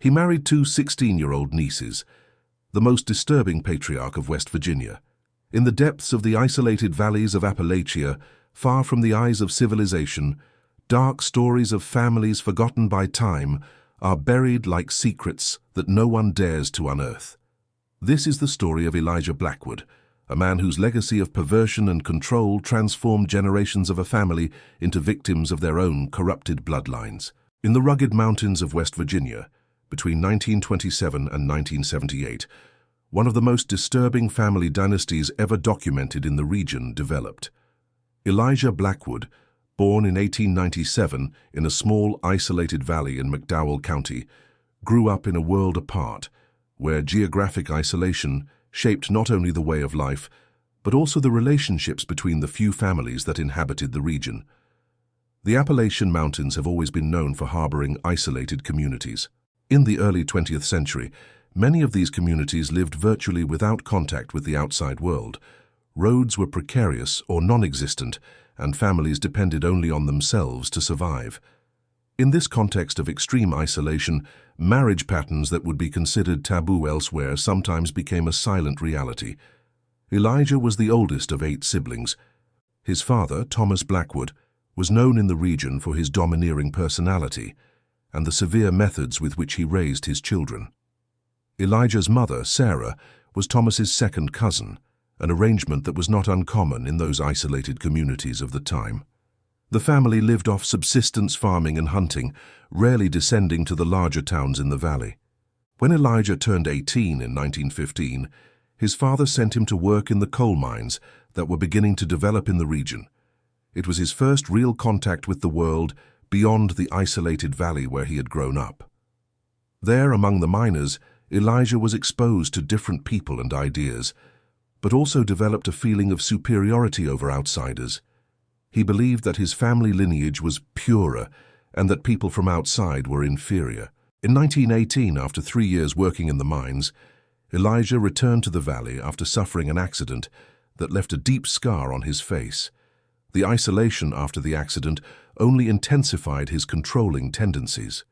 He married two 16-year-old nieces, the most disturbing patriarch of West Virginia. In the depths of the isolated valleys of Appalachia, far from the eyes of civilization, dark stories of families forgotten by time are buried like secrets that no one dares to unearth. This is the story of Elijah Blackwood, a man whose legacy of perversion and control transformed generations of a family into victims of their own corrupted bloodlines. In the rugged mountains of West Virginia, between 1927 and 1978, one of the most disturbing family dynasties ever documented in the region developed. Elijah Blackwood, born in 1897 in a small isolated valley in McDowell County, grew up in a world apart, where geographic isolation shaped not only the way of life, but also the relationships between the few families that inhabited the region. The Appalachian Mountains have always been known for harboring isolated communities. In the early 20th century, many of these communities lived virtually without contact with the outside world. Roads were precarious or non-existent, and families depended only on themselves to survive. In this context of extreme isolation, marriage patterns that would be considered taboo elsewhere sometimes became a silent reality. Elijah was the oldest of 8 siblings. His father, Thomas Blackwood, was known in the region for his domineering personality and the severe methods with which he raised his children. Elijah's mother, Sarah, was Thomas's second cousin, an arrangement that was not uncommon in those isolated communities of the time. The family lived off subsistence farming and hunting, rarely descending to the larger towns in the valley. When Elijah turned 18 in 1915, his father sent him to work in the coal mines that were beginning to develop in the region. It was his first real contact with the world beyond the isolated valley where he had grown up. There, among the miners, Elijah was exposed to different people and ideas, but also developed a feeling of superiority over outsiders. He believed that his family lineage was purer and that people from outside were inferior. In 1918, after 3 years working in the mines, Elijah returned to the valley after suffering an accident that left a deep scar on his face. The isolation after the accident only intensified his controlling tendencies.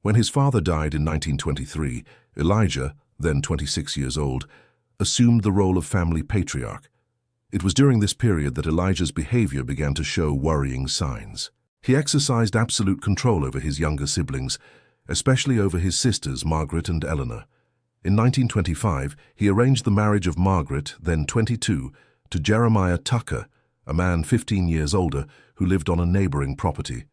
When his father died in 1923, Elijah, then 26 years old, assumed the role of family patriarch. It was during this period that Elijah's behavior began to show worrying signs. He exercised absolute control over his younger siblings, especially over his sisters Margaret and Eleanor. In 1925, he arranged the marriage of Margaret, then 22, to Jeremiah Tucker, a man 15 years older who lived on a neighboring property.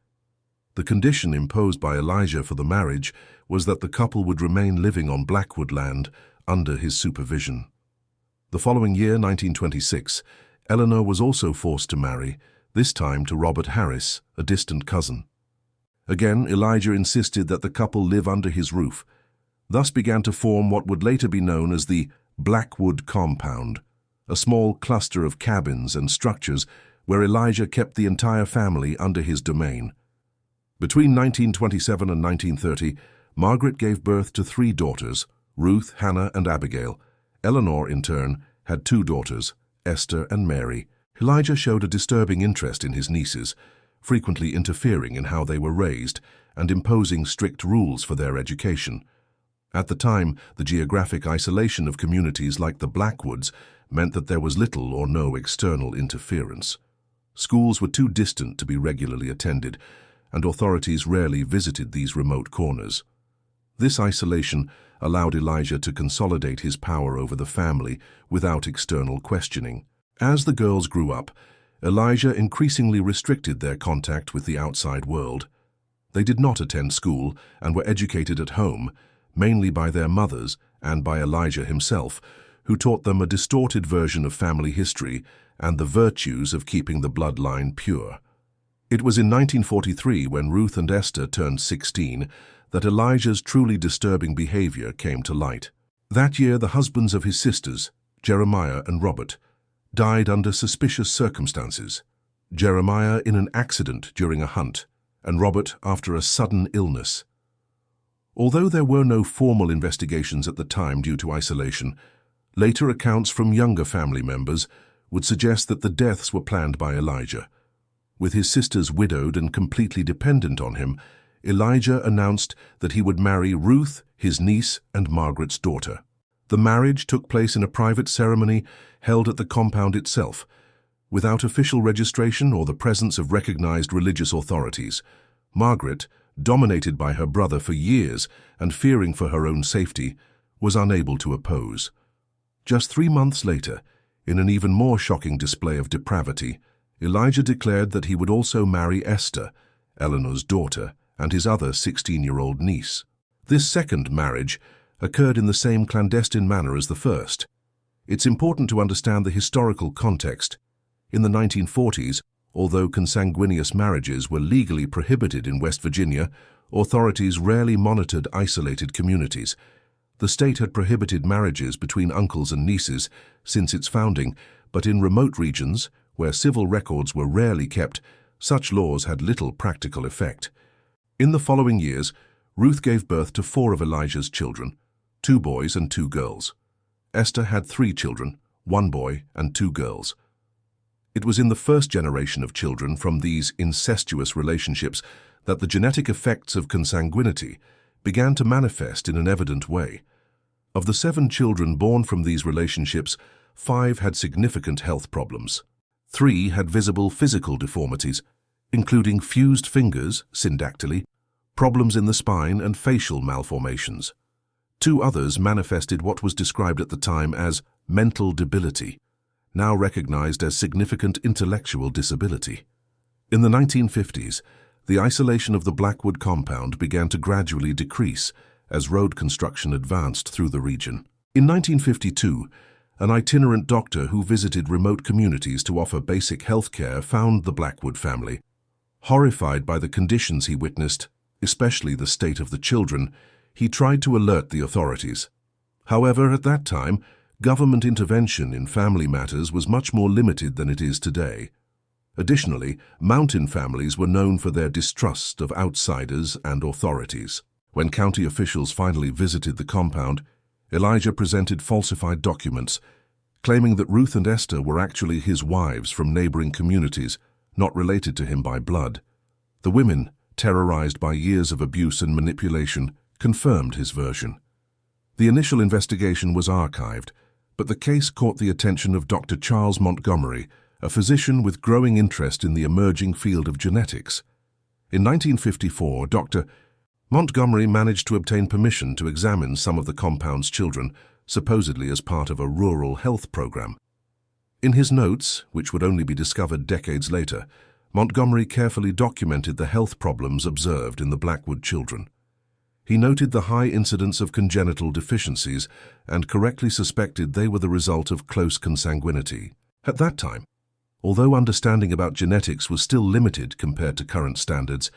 The condition imposed by Elijah for the marriage was that the couple would remain living on Blackwood land under his supervision. The following year, 1926, Eleanor was also forced to marry, this time to Robert Harris, a distant cousin. Again, Elijah insisted that the couple live under his roof. Thus began to form what would later be known as the Blackwood Compound, a small cluster of cabins and structures where Elijah kept the entire family under his domain. Between 1927 and 1930, Margaret gave birth to 3 daughters, Ruth, Hannah, and Abigail. Eleanor, in turn, had 2 daughters, Esther and Mary. Elijah showed a disturbing interest in his nieces, frequently interfering in how they were raised and imposing strict rules for their education. At the time, the geographic isolation of communities like the Blackwoods meant that there was little or no external interference. Schools were too distant to be regularly attended, and authorities rarely visited these remote corners. This isolation allowed Elijah to consolidate his power over the family without external questioning. As the girls grew up, Elijah increasingly restricted their contact with the outside world. They did not attend school and were educated at home, mainly by their mothers and by Elijah himself, who taught them a distorted version of family history and the virtues of keeping the bloodline pure. It was in 1943, when Ruth and Esther turned 16, that Elijah's truly disturbing behavior came to light. That year, the husbands of his sisters, Jeremiah and Robert, died under suspicious circumstances. Jeremiah in an accident during a hunt, and Robert after a sudden illness. Although there were no formal investigations at the time due to isolation, later accounts from younger family members would suggest that the deaths were planned by Elijah. With his sisters widowed and completely dependent on him, Elijah announced that he would marry Ruth, his niece and Margaret's daughter. The marriage took place in a private ceremony held at the compound itself, without official registration or the presence of recognized religious authorities. Margaret, dominated by her brother for years and fearing for her own safety, was unable to oppose. Just 3 months later, in an even more shocking display of depravity, Elijah declared that he would also marry Esther, Eleanor's daughter, and his other 16-year-old niece. This second marriage occurred in the same clandestine manner as the first. It's important to understand the historical context. In the 1940s, although consanguineous marriages were legally prohibited in West Virginia, authorities rarely monitored isolated communities. The state had prohibited marriages between uncles and nieces since its founding, but in remote regions, where civil records were rarely kept, such laws had little practical effect. In the following years, Ruth gave birth to 4 of Elijah's children, 2 boys and 2 girls. Esther had 3 children, 1 boy and 2 girls. It was in the first generation of children from these incestuous relationships that the genetic effects of consanguinity began to manifest in an evident way. Of the 7 children born from these relationships, 5 had significant health problems. 3 had visible physical deformities, including fused fingers, syndactyly, problems in the spine and facial malformations. 2 others manifested what was described at the time as mental debility, now recognized as significant intellectual disability. In the 1950s, the isolation of the Blackwood Compound began to gradually decrease as road construction advanced through the region. In 1952, an itinerant doctor who visited remote communities to offer basic health care found the Blackwood family. Horrified by the conditions he witnessed, especially the state of the children, he tried to alert the authorities. However, at that time, government intervention in family matters was much more limited than it is today. Additionally, mountain families were known for their distrust of outsiders and authorities. When county officials finally visited the compound, Elijah presented falsified documents, claiming that Ruth and Esther were actually his wives from neighboring communities, not related to him by blood. The women, terrorized by years of abuse and manipulation, confirmed his version. The initial investigation was archived, but the case caught the attention of Dr. Charles Montgomery, a physician with growing interest in the emerging field of genetics. In 1954, Dr. Montgomery managed to obtain permission to examine some of the compound's children, supposedly as part of a rural health program. In his notes, which would only be discovered decades later, Montgomery carefully documented the health problems observed in the Blackwood children. He noted the high incidence of congenital deficiencies and correctly suspected they were the result of close consanguinity. At that time, although understanding about genetics was still limited compared to current standards,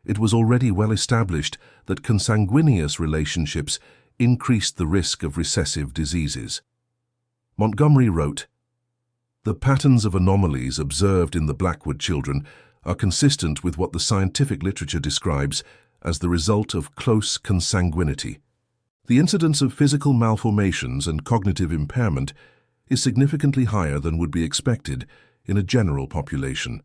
it was already well established that consanguineous relationships increased the risk of recessive diseases. Montgomery wrote, "The patterns of anomalies observed in the Blackwood children are consistent with what the scientific literature describes as the result of close consanguinity. The incidence of physical malformations and cognitive impairment is significantly higher than would be expected in a general population.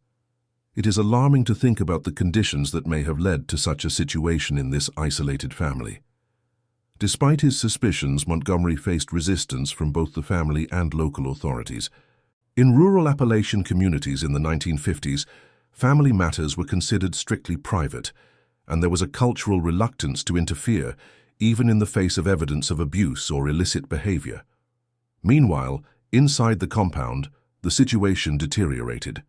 It is alarming to think about the conditions that may have led to such a situation in this isolated family." Despite his suspicions, Montgomery faced resistance from both the family and local authorities. In rural Appalachian communities in the 1950s, family matters were considered strictly private, and there was a cultural reluctance to interfere, even in the face of evidence of abuse or illicit behavior. Meanwhile, inside the compound, the situation deteriorated.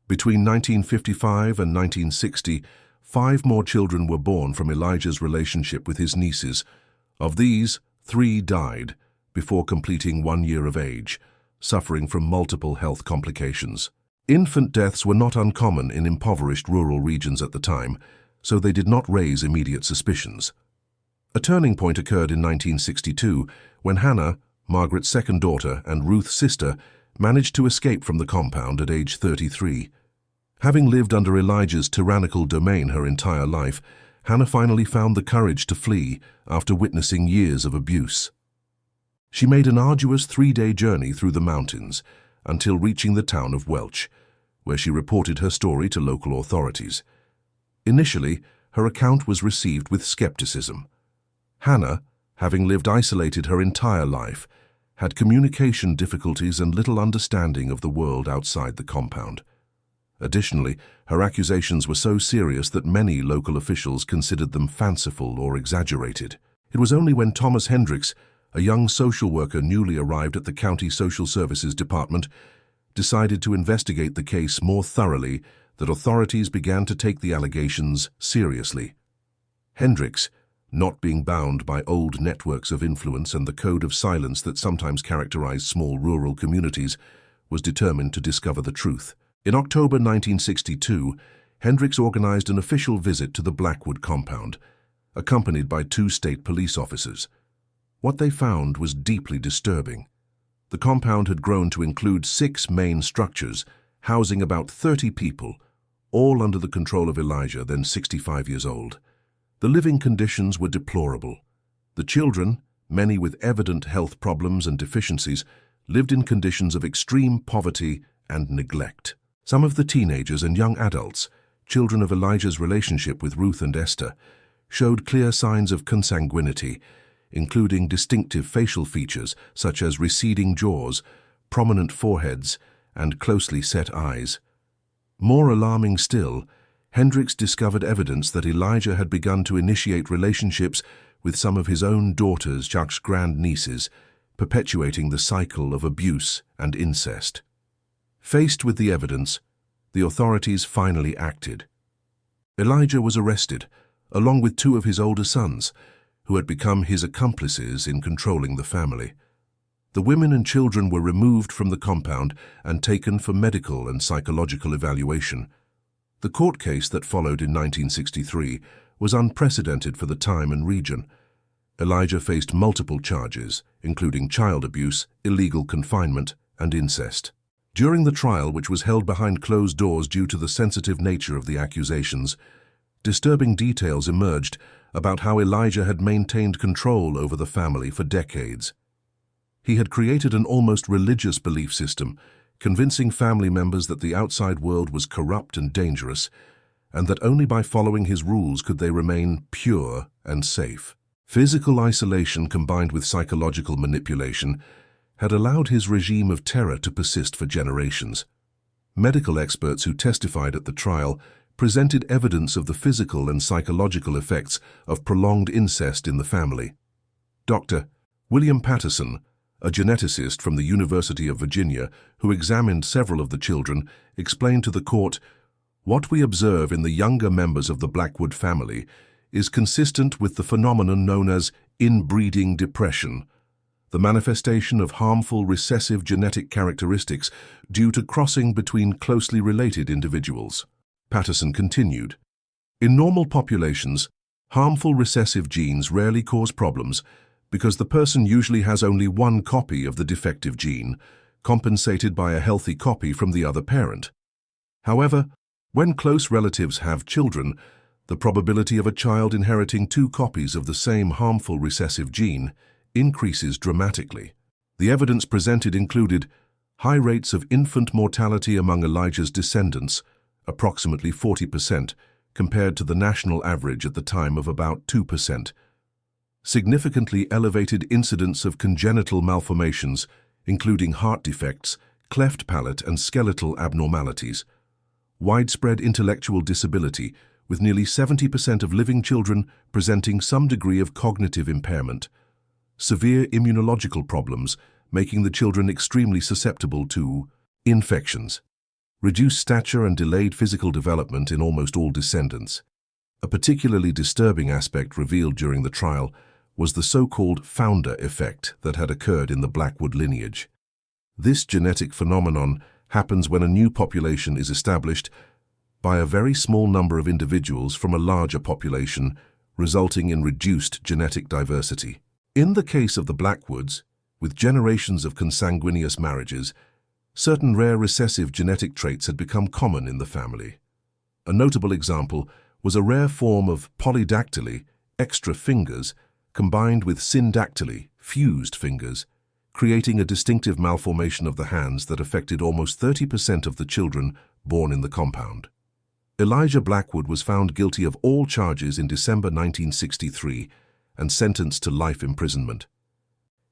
Between 1955 and 1960, 5 more children were born from Elijah's relationship with his nieces. Of these, 3 died before completing 1 year of age, suffering from multiple health complications. Infant deaths were not uncommon in impoverished rural regions at the time, so they did not raise immediate suspicions. A turning point occurred in 1962 when Hannah, Margaret's second daughter and Ruth's sister, managed to escape from the compound at age 33. Having lived under Elijah's tyrannical domain her entire life, Hannah finally found the courage to flee after witnessing years of abuse. She made an arduous 3-day journey through the mountains until reaching the town of Welch, where she reported her story to local authorities. Initially, her account was received with skepticism. Hannah, having lived isolated her entire life, had communication difficulties and little understanding of the world outside the compound. Additionally, her accusations were so serious that many local officials considered them fanciful or exaggerated. It was only when Thomas Hendricks, a young social worker newly arrived at the County Social Services Department, decided to investigate the case more thoroughly that authorities began to take the allegations seriously. Hendricks, not being bound by old networks of influence and the code of silence that sometimes characterized small rural communities, was determined to discover the truth. In October 1962, Hendricks organized an official visit to the Blackwood Compound, accompanied by 2 state police officers. What they found was deeply disturbing. The compound had grown to include 6 main structures, housing about 30 people, all under the control of Elijah, then 65 years old. The living conditions were deplorable. The children, many with evident health problems and deficiencies, lived in conditions of extreme poverty and neglect. Some of the teenagers and young adults, children of Elijah's relationship with Ruth and Esther, showed clear signs of consanguinity, including distinctive facial features such as receding jaws, prominent foreheads, and closely set eyes. More alarming still, Hendricks discovered evidence that Elijah had begun to initiate relationships with some of his own daughters, Chuck's grandnieces, perpetuating the cycle of abuse and incest. Faced with the evidence, the authorities finally acted. Elijah was arrested, along with 2 of his older sons, who had become his accomplices in controlling the family. The women and children were removed from the compound and taken for medical and psychological evaluation. The court case that followed in 1963 was unprecedented for the time and region. Elijah faced multiple charges, including child abuse, illegal confinement, and incest. During the trial, which was held behind closed doors due to the sensitive nature of the accusations, disturbing details emerged about how Elijah had maintained control over the family for decades. He had created an almost religious belief system, convincing family members that the outside world was corrupt and dangerous, and that only by following his rules could they remain pure and safe. Physical isolation combined with psychological manipulation had allowed his regime of terror to persist for generations. Medical experts who testified at the trial presented evidence of the physical and psychological effects of prolonged incest in the family. Dr. William Patterson, a geneticist from the University of Virginia who examined several of the children, explained to the court, "What we observe in the younger members of the Blackwood family is consistent with the phenomenon known as inbreeding depression, the manifestation of harmful recessive genetic characteristics due to crossing between closely related individuals." Patterson continued, "In normal populations, harmful recessive genes rarely cause problems because the person usually has only one copy of the defective gene, compensated by a healthy copy from the other parent. However, when close relatives have children, the probability of a child inheriting 2 copies of the same harmful recessive gene increases dramatically. The evidence presented included high rates of infant mortality among Elijah's descendants, approximately 40%, compared to the national average at the time of about 2%. Significantly elevated incidence of congenital malformations, including heart defects, cleft palate, and skeletal abnormalities. Widespread intellectual disability, with nearly 70% of living children presenting some degree of cognitive impairment. Severe immunological problems, making the children extremely susceptible to infections. Reduced stature and delayed physical development in almost all descendants. A particularly disturbing aspect revealed during the trial was the so-called founder effect that had occurred in the Blackwood lineage. This genetic phenomenon happens when a new population is established by a very small number of individuals from a larger population, resulting in reduced genetic diversity. In the case of the Blackwoods, with generations of consanguineous marriages, certain rare recessive genetic traits had become common in the family. A notable example was a rare form of polydactyly, extra fingers, combined with syndactyly, fused fingers, creating a distinctive malformation of the hands that affected almost 30% of the children born in the compound. Elijah Blackwood was found guilty of all charges in December 1963 and sentenced to life imprisonment.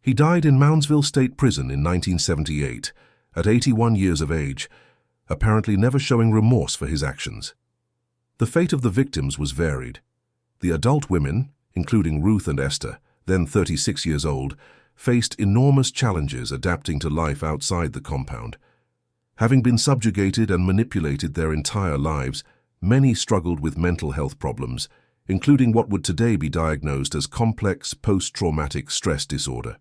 He died in Moundsville State Prison in 1978, at 81 years of age, apparently never showing remorse for his actions. The fate of the victims was varied. The adult women, including Ruth and Esther, then 36 years old, faced enormous challenges adapting to life outside the compound. Having been subjugated and manipulated their entire lives, many struggled with mental health problems, including what would today be diagnosed as complex post-traumatic stress disorder.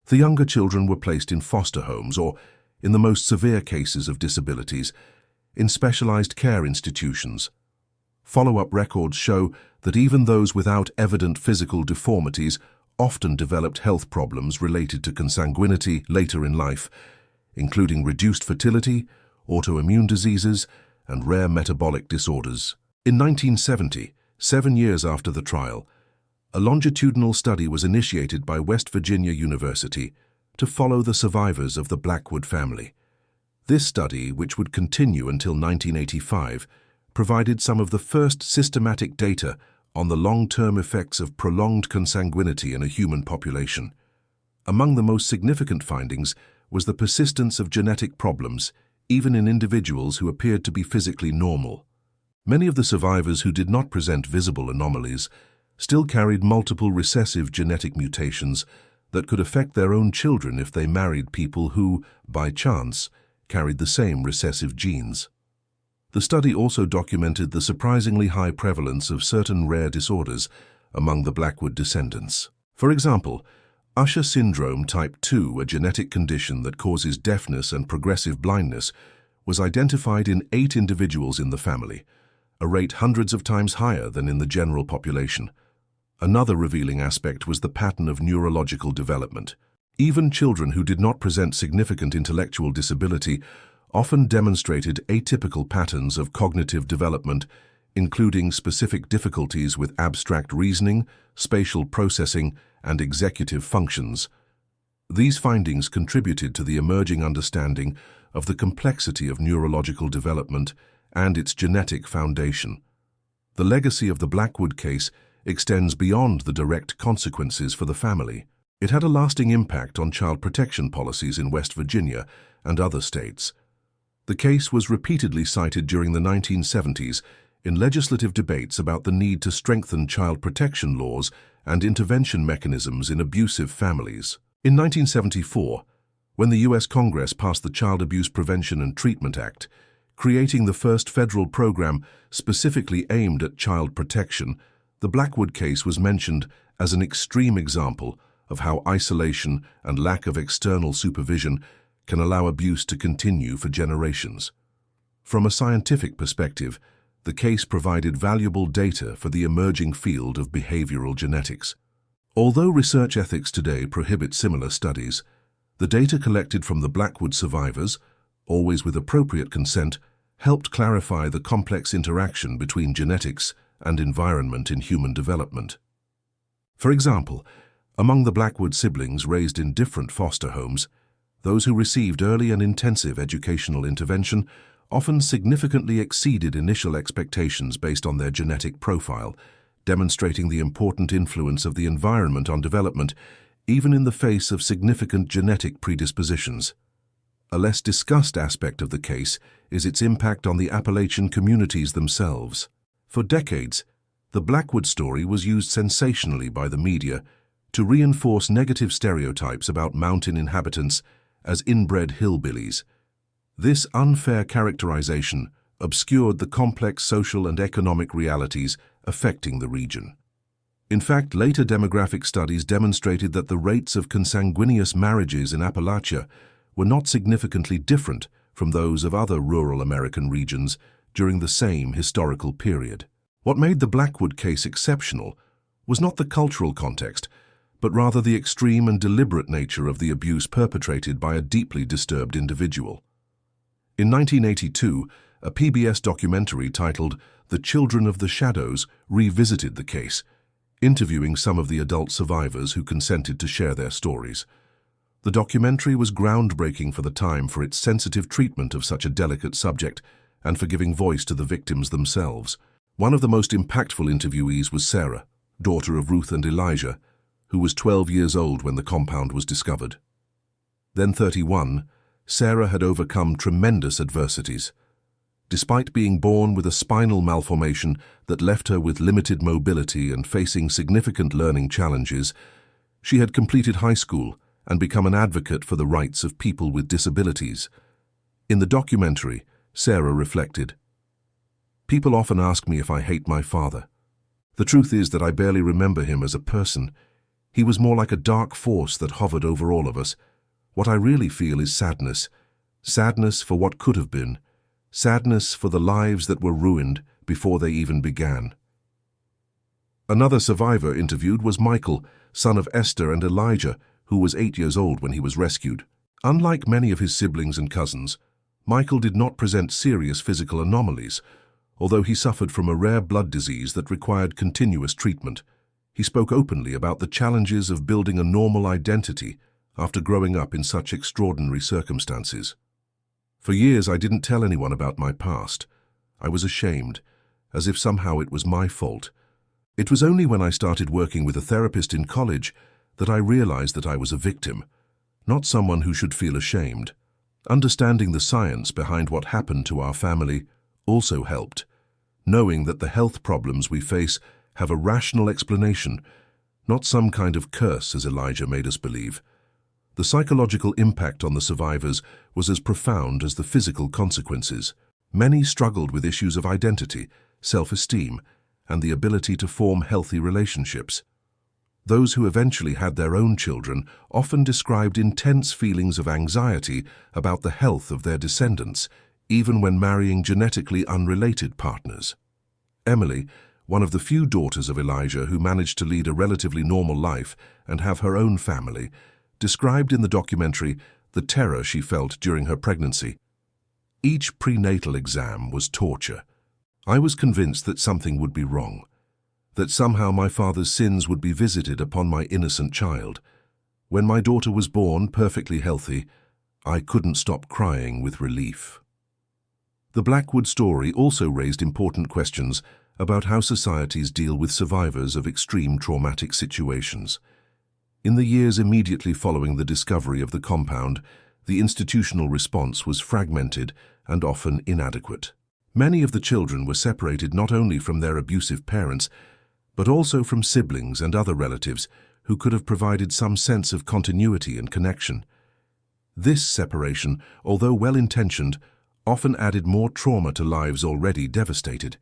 The younger children were placed in foster homes or, in the most severe cases of disabilities, in specialized care institutions. Follow-up records show that even those without evident physical deformities often developed health problems related to consanguinity later in life, including reduced fertility, autoimmune diseases, and rare metabolic disorders. In 1970, 7 years after the trial, a longitudinal study was initiated by West Virginia University to follow the survivors of the Blackwood family. This study, which would continue until 1985, provided some of the first systematic data on the long-term effects of prolonged consanguinity in a human population. Among the most significant findings was the persistence of genetic problems, even in individuals who appeared to be physically normal. Many of the survivors who did not present visible anomalies still carried multiple recessive genetic mutations that could affect their own children if they married people who, by chance, carried the same recessive genes. The study also documented the surprisingly high prevalence of certain rare disorders among the Blackwood descendants. For example, Usher syndrome type 2, a genetic condition that causes deafness and progressive blindness, was identified in 8 individuals in the family, a rate hundreds of times higher than in the general population. Another revealing aspect was the pattern of neurological development. Even children who did not present significant intellectual disability often demonstrated atypical patterns of cognitive development, including specific difficulties with abstract reasoning, spatial processing, and executive functions. These findings contributed to the emerging understanding of the complexity of neurological development and its genetic foundation. The legacy of the Blackwood case extends beyond the direct consequences for the family. It had a lasting impact on child protection policies in West Virginia and other states. The case was repeatedly cited during the 1970s in legislative debates about the need to strengthen child protection laws and intervention mechanisms in abusive families. In 1974, when the U.S. Congress passed the Child Abuse Prevention and Treatment Act, creating the first federal program specifically aimed at child protection, the Blackwood case was mentioned as an extreme example of how isolation and lack of external supervision can allow abuse to continue for generations. From a scientific perspective, the case provided valuable data for the emerging field of behavioral genetics. Although research ethics today prohibit similar studies, the data collected from the Blackwood survivors, always with appropriate consent, helped clarify the complex interaction between genetics and environment in human development. For example, among the Blackwood siblings raised in different foster homes, those who received early and intensive educational intervention often significantly exceeded initial expectations based on their genetic profile, demonstrating the important influence of the environment on development, even in the face of significant genetic predispositions. A less discussed aspect of the case is its impact on the Appalachian communities themselves. For decades, the Blackwood story was used sensationally by the media to reinforce negative stereotypes about mountain inhabitants as inbred hillbillies. This unfair characterization obscured the complex social and economic realities affecting the region. In fact, later demographic studies demonstrated that the rates of consanguineous marriages in Appalachia were not significantly different from those of other rural American regions during the same historical period. What made the Blackwood case exceptional was not the cultural context, but rather the extreme and deliberate nature of the abuse perpetrated by a deeply disturbed individual. In 1982, a PBS documentary titled The Children of the Shadows revisited the case, interviewing some of the adult survivors who consented to share their stories. The documentary was groundbreaking for the time for its sensitive treatment of such a delicate subject and for giving voice to the victims themselves. One of the most impactful interviewees was Sarah, daughter of Ruth and Elijah, who was 12 years old when the compound was discovered. Then 31, Sarah had overcome tremendous adversities. Despite being born with a spinal malformation that left her with limited mobility and facing significant learning challenges, she had completed high school and become an advocate for the rights of people with disabilities. In the documentary, Sarah reflected, "People often ask me if I hate my father. The truth is that I barely remember him as a person. He was more like a dark force that hovered over all of us. What I really feel is sadness. Sadness for what could have been. Sadness for the lives that were ruined before they even began." Another survivor interviewed was Michael, son of Esther and Elijah, who was 8 years old when he was rescued. Unlike many of his siblings and cousins, Michael did not present serious physical anomalies, although he suffered from a rare blood disease that required continuous treatment. He spoke openly about the challenges of building a normal identity after growing up in such extraordinary circumstances. "For years I didn't tell anyone about my past. I was ashamed, as if somehow it was my fault. It was only when I started working with a therapist in college that I realized that I was a victim, not someone who should feel ashamed. Understanding the science behind what happened to our family also helped, knowing that the health problems we face have a rational explanation, not some kind of curse, as Elijah made us believe. The psychological impact on the survivors was as profound as the physical consequences. Many struggled with issues of identity, self-esteem, and the ability to form healthy relationships. Those who eventually had their own children often described intense feelings of anxiety about the health of their descendants, even when marrying genetically unrelated partners. Emily, one of the few daughters of Elijah who managed to lead a relatively normal life and have her own family, described in the documentary the terror she felt during her pregnancy. "Each prenatal exam was torture. I was convinced that something would be wrong, that somehow my father's sins would be visited upon my innocent child. When my daughter was born perfectly healthy, I couldn't stop crying with relief." The Blackwood story also raised important questions about how societies deal with survivors of extreme traumatic situations. In the years immediately following the discovery of the compound, the institutional response was fragmented and often inadequate. Many of the children were separated not only from their abusive parents, but also from siblings and other relatives who could have provided some sense of continuity and connection. This separation, although well-intentioned, often added more trauma to lives already devastated.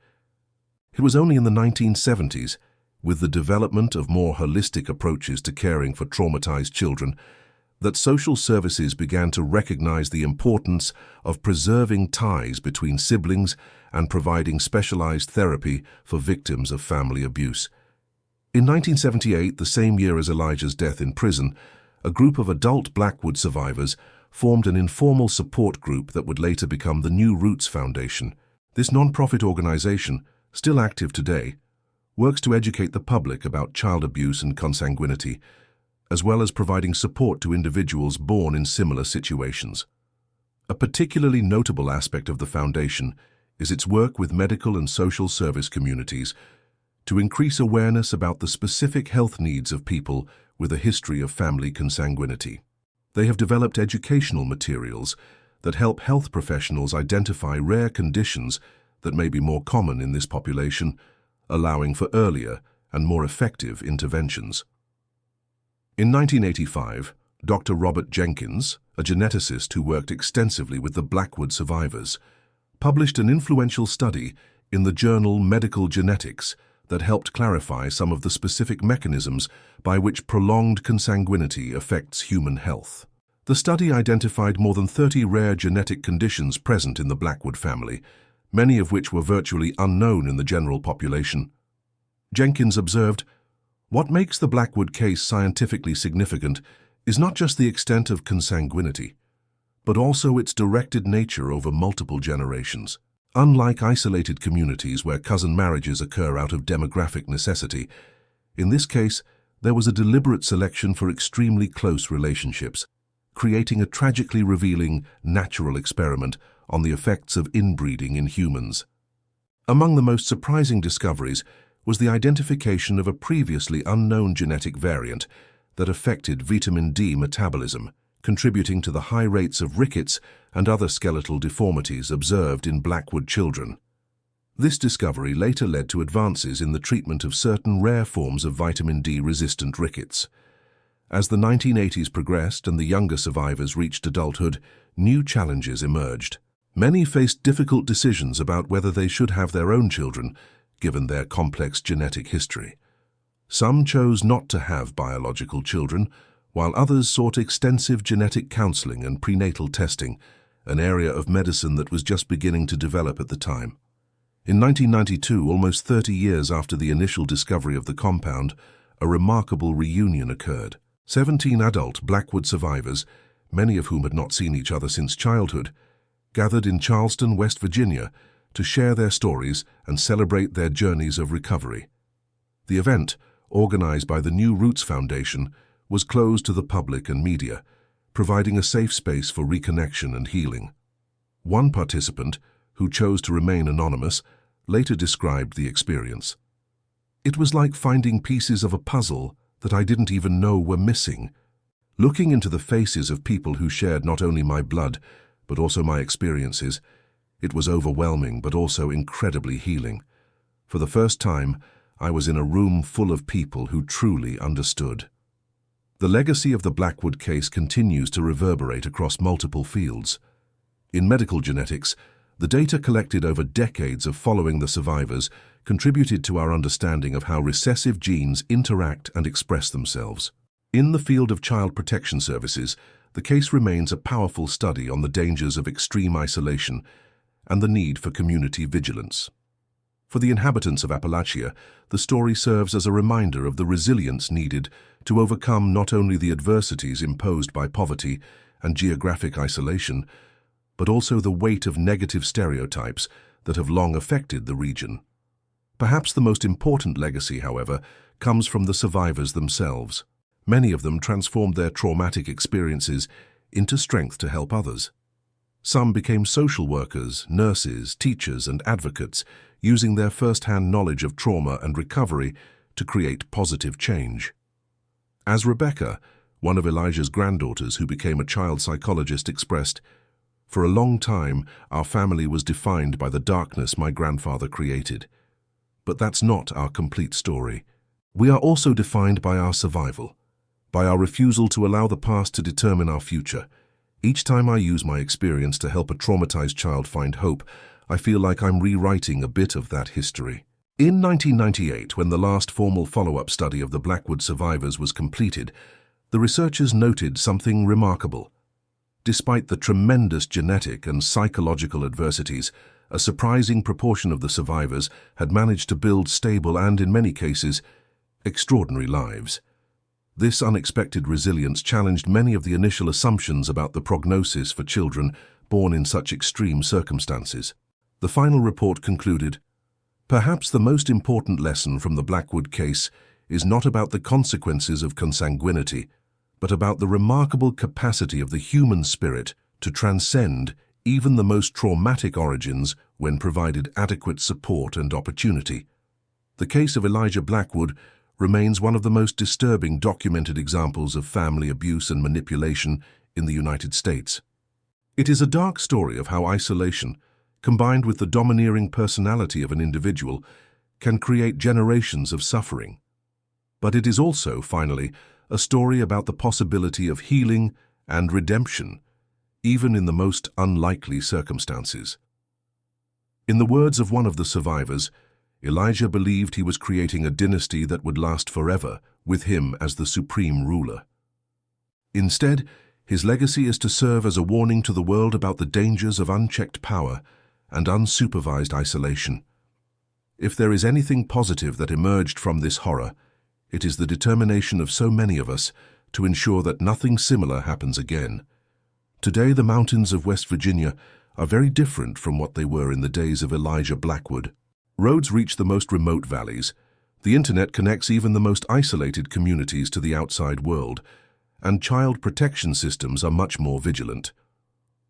It was only in the 1970s, with the development of more holistic approaches to caring for traumatized children, that social services began to recognize the importance of preserving ties between siblings and providing specialized therapy for victims of family abuse. In 1978, the same year as Elijah's death in prison, a group of adult Blackwood survivors formed an informal support group that would later become the New Roots Foundation. This non-profit organization, still active today, works to educate the public about child abuse and consanguinity, as well as providing support to individuals born in similar situations. A particularly notable aspect of the foundation is its work with medical and social service communities to increase awareness about the specific health needs of people with a history of family consanguinity. They have developed educational materials that help health professionals identify rare conditions that may be more common in this population, allowing for earlier and more effective interventions. In 1985, Dr. Robert Jenkins, a geneticist who worked extensively with the Blackwood survivors, published an influential study in the journal Medical Genetics that helped clarify some of the specific mechanisms by which prolonged consanguinity affects human health. The study identified more than 30 rare genetic conditions present in the Blackwood family, many of which were virtually unknown in the general population. Jenkins observed, "What makes the Blackwood case scientifically significant is not just the extent of consanguinity, but also its directed nature over multiple generations. Unlike isolated communities where cousin marriages occur out of demographic necessity, in this case, there was a deliberate selection for extremely close relationships, creating a tragically revealing natural experiment on the effects of inbreeding in humans." Among the most surprising discoveries was the identification of a previously unknown genetic variant that affected vitamin D metabolism, contributing to the high rates of rickets and other skeletal deformities observed in Blackwood children. This discovery later led to advances in the treatment of certain rare forms of vitamin D-resistant rickets. As the 1980s progressed and the younger survivors reached adulthood, new challenges emerged. Many faced difficult decisions about whether they should have their own children, given their complex genetic history. Some chose not to have biological children, while others sought extensive genetic counseling and prenatal testing, an area of medicine that was just beginning to develop at the time. In 1992, almost 30 years after the initial discovery of the compound, a remarkable reunion occurred. 17 adult Blackwood survivors, many of whom had not seen each other since childhood, gathered in Charleston, West Virginia, to share their stories and celebrate their journeys of recovery. The event, organized by the New Roots Foundation, was closed to the public and media, providing a safe space for reconnection and healing. One participant, who chose to remain anonymous, later described the experience. "It was like finding pieces of a puzzle that I didn't even know were missing. Looking into the faces of people who shared not only my blood, but also my experiences, it was overwhelming but also incredibly healing. For the first time, I was in a room full of people who truly understood." The legacy of the Blackwood case continues to reverberate across multiple fields. In medical genetics, the data collected over decades of following the survivors contributed to our understanding of how recessive genes interact and express themselves. In the field of child protection services, the case remains a powerful study on the dangers of extreme isolation and the need for community vigilance. For the inhabitants of Appalachia, the story serves as a reminder of the resilience needed to overcome not only the adversities imposed by poverty and geographic isolation, but also the weight of negative stereotypes that have long affected the region. Perhaps the most important legacy, however, comes from the survivors themselves. Many of them transformed their traumatic experiences into strength to help others. Some became social workers, nurses, teachers, and advocates, using their first-hand knowledge of trauma and recovery to create positive change. As Rebecca, one of Elijah's granddaughters who became a child psychologist, expressed, "For a long time, our family was defined by the darkness my grandfather created. But that's not our complete story. We are also defined by our survival, by our refusal to allow the past to determine our future. Each time I use my experience to help a traumatized child find hope, I feel like I'm rewriting a bit of that history." In 1998, when the last formal follow-up study of the Blackwood survivors was completed, the researchers noted something remarkable. Despite the tremendous genetic and psychological adversities, a surprising proportion of the survivors had managed to build stable and, in many cases, extraordinary lives. This unexpected resilience challenged many of the initial assumptions about the prognosis for children born in such extreme circumstances. The final report concluded, "Perhaps the most important lesson from the Blackwood case is not about the consequences of consanguinity, but about the remarkable capacity of the human spirit to transcend even the most traumatic origins when provided adequate support and opportunity." The case of Elijah Blackwood remains one of the most disturbing documented examples of family abuse and manipulation in the United States. It is a dark story of how isolation, combined with the domineering personality of an individual, can create generations of suffering. But it is also, finally, a story about the possibility of healing and redemption, even in the most unlikely circumstances. In the words of one of the survivors, Elijah believed he was creating a dynasty that would last forever, with him as the supreme ruler. Instead, his legacy is to serve as a warning to the world about the dangers of unchecked power and unsupervised isolation. If there is anything positive that emerged from this horror, it is the determination of so many of us to ensure that nothing similar happens again. Today, the mountains of West Virginia are very different from what they were in the days of Elijah Blackwood. Roads reach the most remote valleys, the internet connects even the most isolated communities to the outside world, and child protection systems are much more vigilant.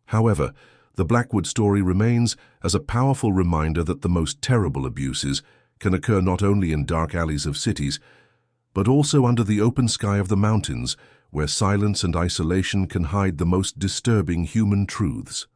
However, the Blackwood story remains as a powerful reminder that the most terrible abuses can occur not only in dark alleys of cities, but also under the open sky of the mountains, where silence and isolation can hide the most disturbing human truths.